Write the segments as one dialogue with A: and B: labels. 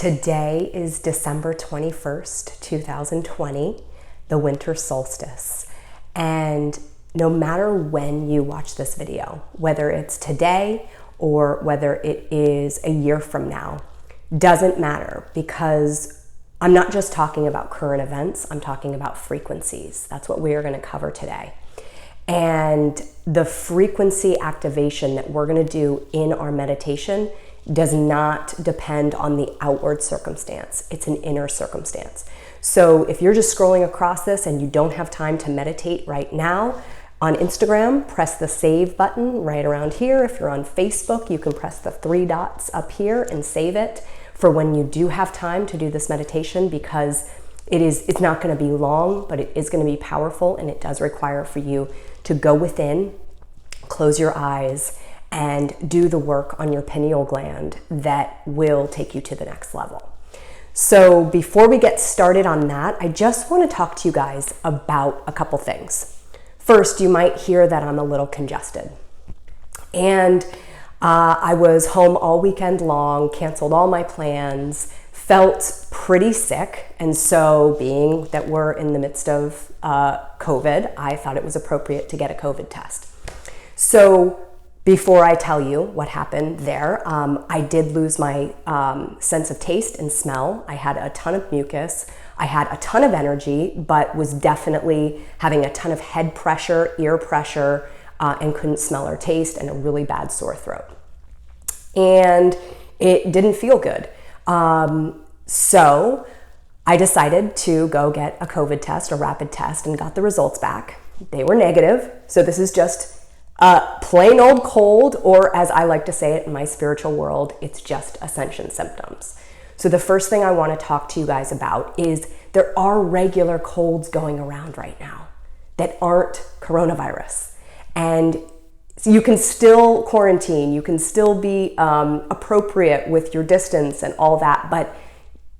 A: Today is December 21st, 2020, the winter solstice. And no matter when you watch this video, whether it's today or whether it is a year from now, doesn't matter, because I'm not just talking about current events, I'm talking about frequencies. That's what we are going to cover today. And the frequency activation that we're going to do in our meditation does not depend on the outward circumstance. It's an inner circumstance. So if you're just scrolling across this and you don't have time to meditate right now, on Instagram, press the save button right around here. If you're on Facebook, you can press the 3 dots up here and save it for when you do have time to do this meditation, because it's not going to be long, but it is going to be powerful, and it does require for you to go within, close your eyes, and do the work on your pineal gland that will take you to the next level. So before we get started on that, I just want to talk to you guys about a couple things. First, you might hear that I'm a little congested. And I was home all weekend long, canceled all my plans, felt pretty sick. And so being that we're in the midst of COVID, I thought it was appropriate to get a COVID test. So before I tell you what happened there, I did lose my sense of taste and smell. I had a ton of mucus. I had a ton of energy, but was definitely having a ton of head pressure, ear pressure, and couldn't smell or taste, and a really bad sore throat. And it didn't feel good. So I decided to go get a COVID test, a rapid test, and got the results back. They were negative. So this is just plain old cold, or as I like to say it in my spiritual world, it's just ascension symptoms. So the first thing I want to talk to you guys about is there are regular colds going around right now that aren't coronavirus. And so you can still quarantine, you can still be appropriate with your distance and all that, but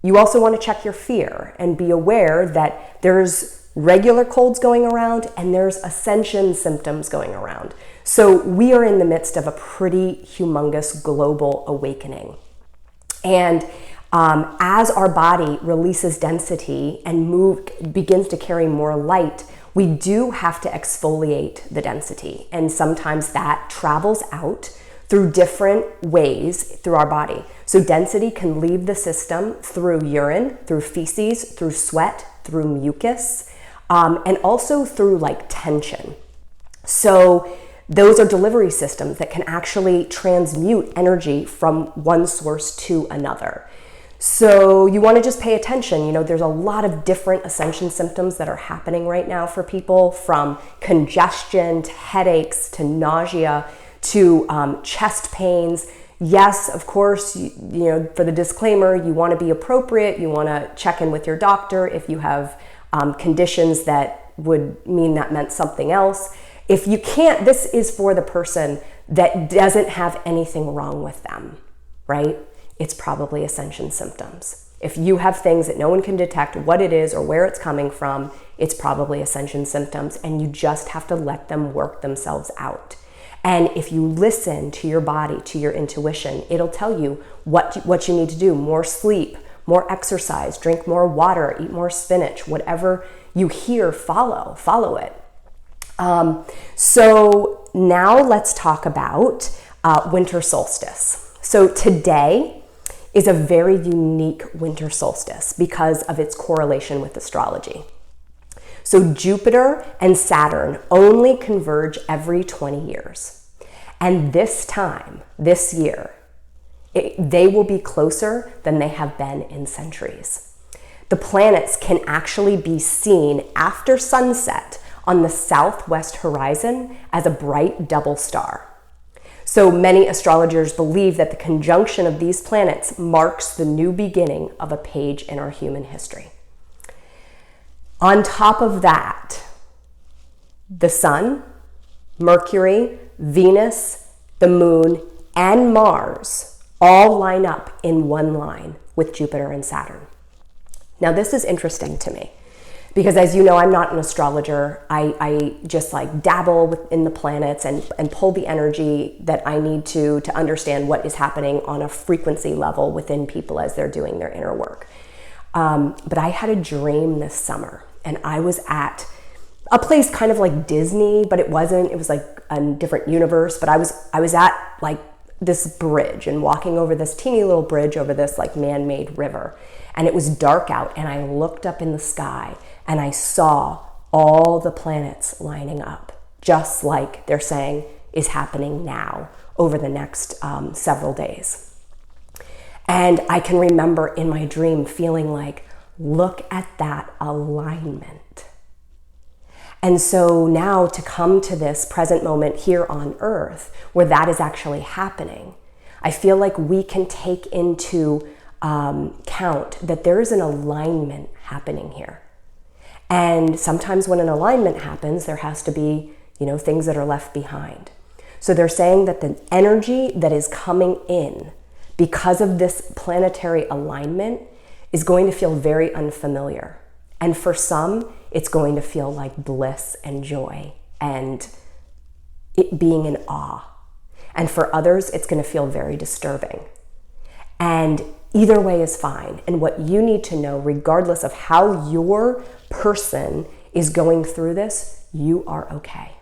A: you also want to check your fear and be aware that there's regular colds going around and there's ascension symptoms going around. So we are in the midst of a pretty humongous global awakening. And as our body releases density and begins to carry more light, we do have to exfoliate the density. And sometimes that travels out through different ways through our body. So density can leave the system through urine, through feces, through sweat, through mucus, and also through like tension. So those are delivery systems that can actually transmute energy from one source to another. So you want to just pay attention. You know, there's a lot of different ascension symptoms that are happening right now for people, from congestion to headaches to nausea to chest pains. Yes, of course, you know, for the disclaimer, you want to be appropriate. You want to check in with your doctor if you have conditions that would mean that meant something else. If you can't, this is for the person that doesn't have anything wrong with them, right? It's probably ascension symptoms. If you have things that no one can detect what it is or where it's coming from, it's probably ascension symptoms, and you just have to let them work themselves out. And if you listen to your body, to your intuition, it'll tell you what you need to do. More sleep, more exercise, drink more water, eat more spinach, whatever you hear, follow it. So now let's talk about winter solstice. So today is a very unique winter solstice because of its correlation with astrology. So Jupiter and Saturn only converge every 20 years. And this time, this year, they will be closer than they have been in centuries. The planets can actually be seen after sunset on the southwest horizon as a bright double star. So many astrologers believe that the conjunction of these planets marks the new beginning of a page in our human history. On top of that, the Sun, Mercury, Venus, the Moon, and Mars all line up in one line with Jupiter and Saturn. Now, this is interesting to me Because as you know, I'm not an astrologer. I just like dabble within the planets and pull the energy that I need to understand what is happening on a frequency level within people as they're doing their inner work. But I had a dream this summer, and I was at a place kind of like Disney, but it wasn't. It was like a different universe. But I was at like this bridge and walking over this teeny little bridge over this like man-made river. And it was dark out, and I looked up in the sky and I saw all the planets lining up, just like they're saying is happening now over the next several days. And I can remember in my dream feeling like, look at that alignment. And so now to come to this present moment here on Earth, where that is actually happening, I feel like we can take into count that there is an alignment happening here. And sometimes when an alignment happens, there has to be, things that are left behind. So they're saying that the energy that is coming in because of this planetary alignment is going to feel very unfamiliar. And for some, it's going to feel like bliss and joy and it being in awe. And for others, it's going to feel very disturbing. And either way is fine. And what you need to know, regardless of how your person is going through this, you are okay.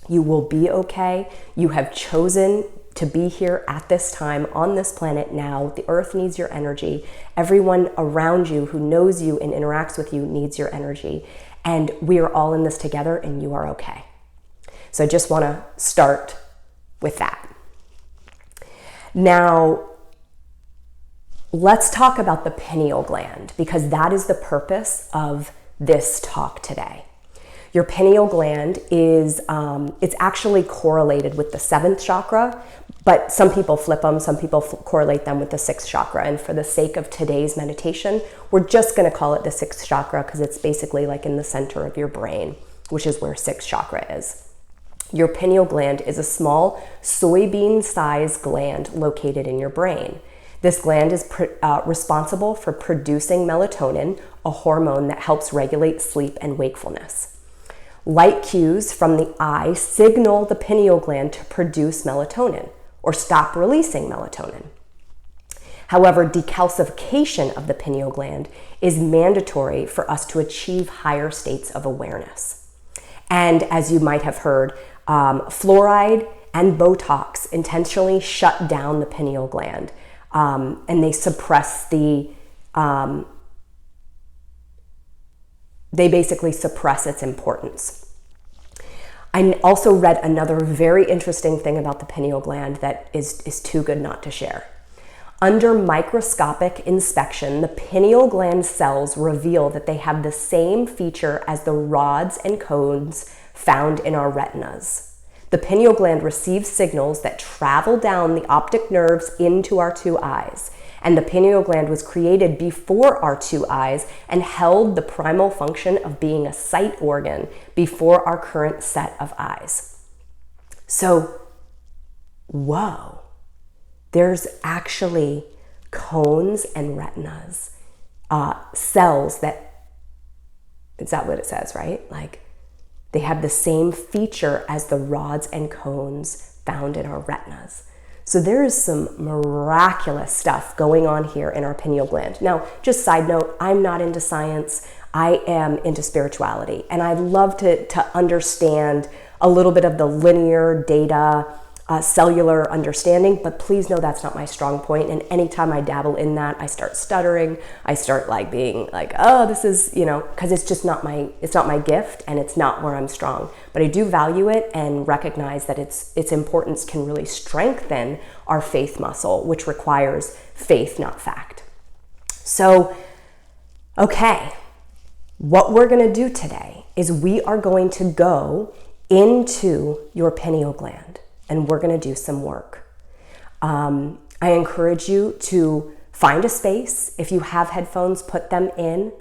A: You will be okay. You have chosen to be here at this time on this planet now. The earth needs your energy. Everyone around you who knows you and interacts with you needs your energy. And we are all in this together, and you are okay. So I just want to start with that. Now, let's talk about the pineal gland, because that is the purpose of this talk today. Your pineal gland is, it's actually correlated with the 7th chakra, but some people flip them, some people correlate them with the 6th chakra. And for the sake of today's meditation, we're just going to call it the 6th chakra because it's basically like in the center of your brain, which is where 6th chakra is. Your pineal gland is a small soybean-sized gland located in your brain. This gland is responsible for producing melatonin, a hormone that helps regulate sleep and wakefulness. Light cues from the eye signal the pineal gland to produce melatonin or stop releasing melatonin. However, decalcification of the pineal gland is mandatory for us to achieve higher states of awareness. And as you might have heard, fluoride and Botox intentionally shut down the pineal gland, and they suppress they basically suppress its importance. I also read another very interesting thing about the pineal gland that is too good not to share. Under microscopic inspection, the pineal gland cells reveal that they have the same feature as the rods and cones found in our retinas. The pineal gland receives signals that travel down the optic nerves into our two eyes. And the pineal gland was created before our two eyes and held the primal function of being a sight organ before our current set of eyes. So, whoa, there's actually cones and retinas, cells that, is that what it says, right? Like they have the same feature as the rods and cones found in our retinas. So there is some miraculous stuff going on here in our pineal gland. Now, just side note, I'm not into science. I am into spirituality. And I love to understand a little bit of the linear data, cellular understanding, but please know that's not my strong point. And anytime I dabble in that, I start stuttering. I start like being like, oh, this is, because it's just not my gift and it's not where I'm strong. But I do value it and recognize that its importance can really strengthen our faith muscle, which requires faith, not fact. So, okay, what we're going to do today is we are going to go into your pineal gland. And we're going to do some work. I encourage you to find a space. If you have headphones, put them in.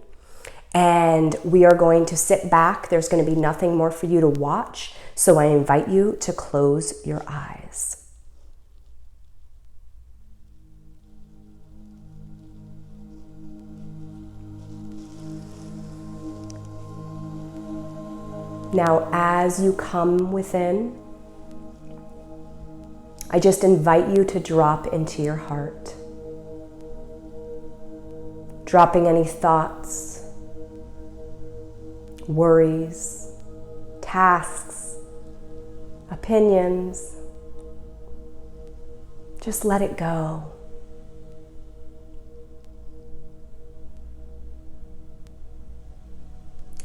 A: And we are going to sit back. There's going to be nothing more for you to watch. So I invite you to close your eyes. Now, as you come within, I just invite you to drop into your heart, dropping any thoughts, worries, tasks, opinions. Just let it go.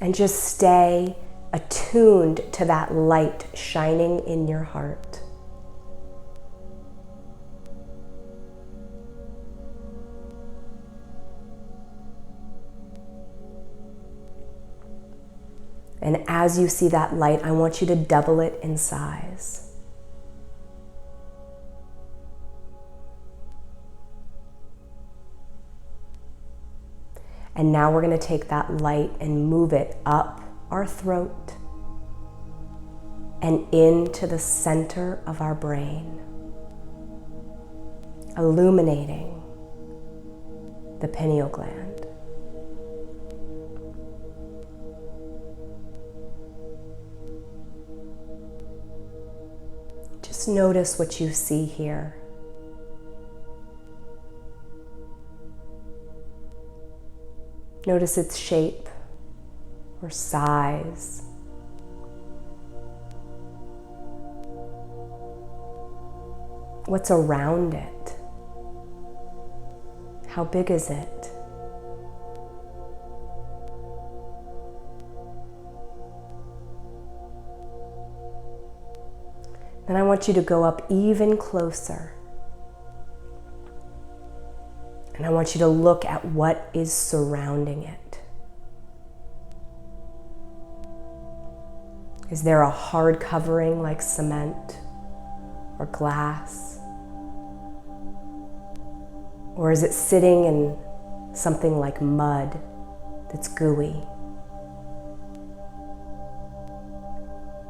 A: And just stay attuned to that light shining in your heart. And as you see that light, I want you to double it in size. And now we're going to take that light and move it up our throat and into the center of our brain, illuminating the pineal gland. Just notice what you see here. Notice its shape or size. What's around it? How big is it? Then I want you to go up even closer. And I want you to look at what is surrounding it. Is there a hard covering like cement or glass? Or is it sitting in something like mud that's gooey?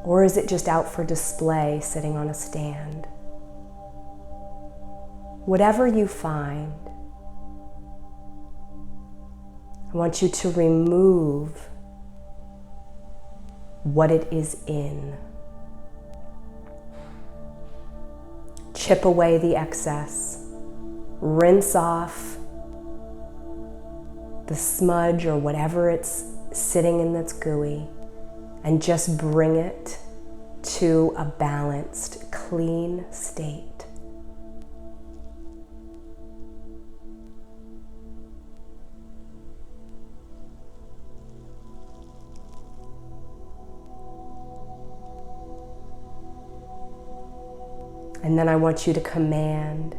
A: Or is it just out for display sitting on a stand? Whatever you find, I want you to remove what it is in. Chip away the excess. Rinse off the smudge or whatever it's sitting in that's gooey, and just bring it to a balanced, clean state. And then I want you to command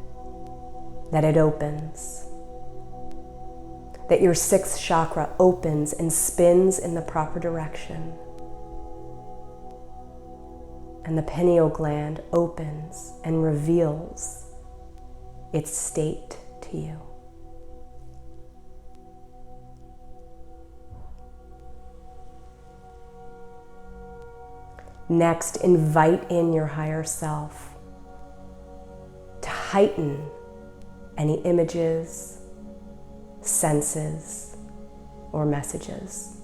A: that it opens, that your sixth chakra opens and spins in the proper direction. And the pineal gland opens and reveals its state to you. Next, invite in your higher self to heighten any images, senses, or messages.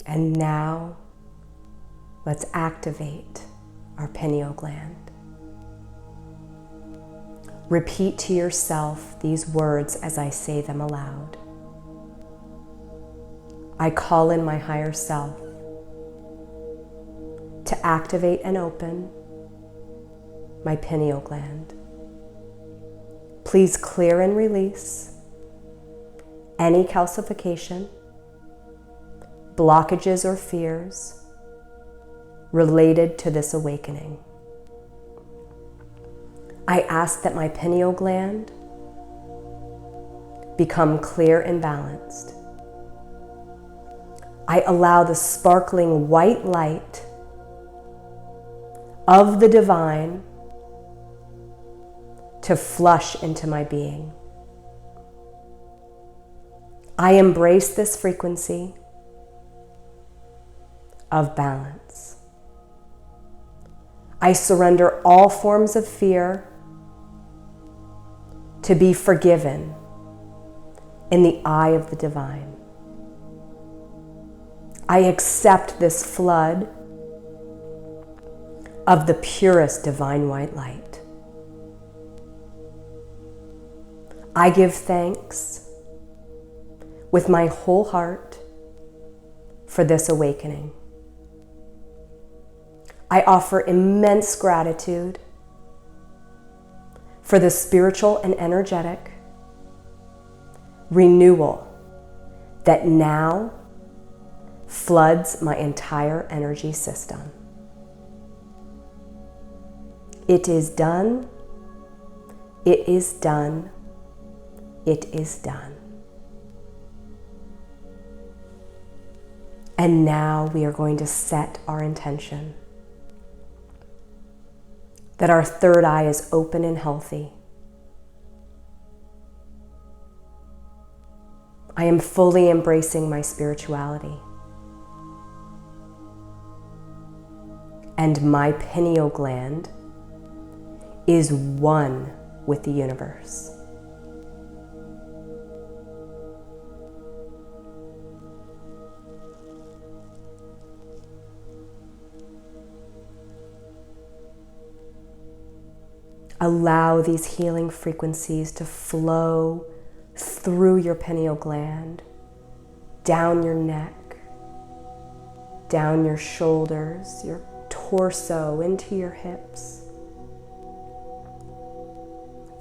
A: And now, let's activate our pineal gland. Repeat to yourself these words as I say them aloud. I call in my higher self to activate and open my pineal gland. Please clear and release any calcification, blockages, or fears related to this awakening. I ask that my pineal gland become clear and balanced. I allow the sparkling white light of the divine to flush into my being. I embrace this frequency of balance. I surrender all forms of fear to be forgiven in the eye of the divine. I accept this flood of the purest divine white light. I give thanks with my whole heart for this awakening. I offer immense gratitude for the spiritual and energetic renewal that now floods my entire energy system. It is done. It is done. It is done. And now we are going to set our intention that our third eye is open and healthy. I am fully embracing my spirituality. And my pineal gland is one with the universe. Allow these healing frequencies to flow through your pineal gland, down your neck, down your shoulders, your torso, into your hips,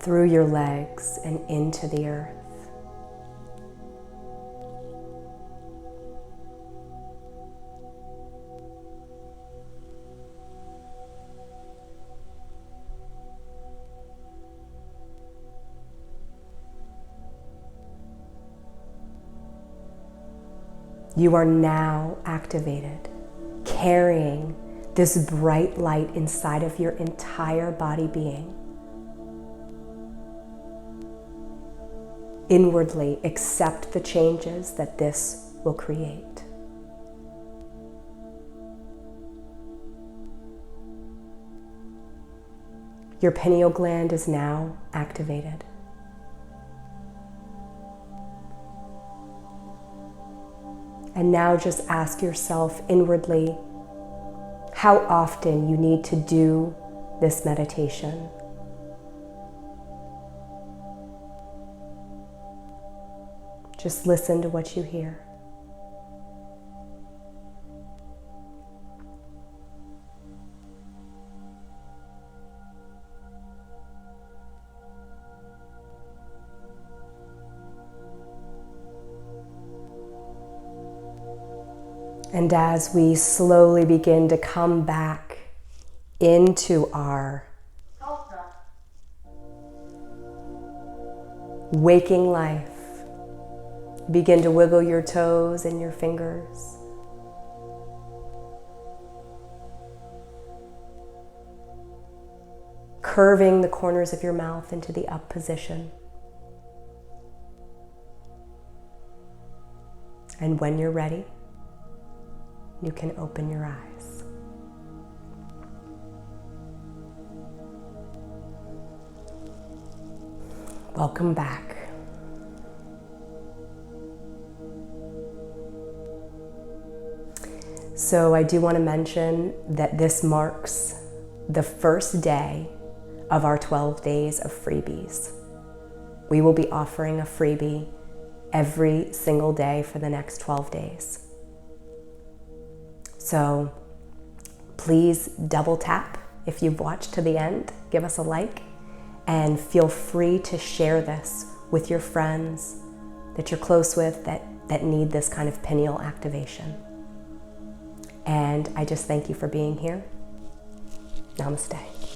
A: through your legs and into the earth. You are now activated, carrying this bright light inside of your entire body being. Inwardly accept the changes that this will create. Your pineal gland is now activated. And now just ask yourself inwardly how often you need to do this meditation. Just listen to what you hear. And as we slowly begin to come back into our waking life, begin to wiggle your toes and your fingers. Curving the corners of your mouth into the up position. And when you're ready, you can open your eyes. Welcome back. So I do want to mention that this marks the first day of our 12 days of freebies. We will be offering a freebie every single day for the next 12 days. So please double tap if you've watched to the end, give us a like, and feel free to share this with your friends that you're close with that need this kind of pineal activation. And I just thank you for being here. Namaste.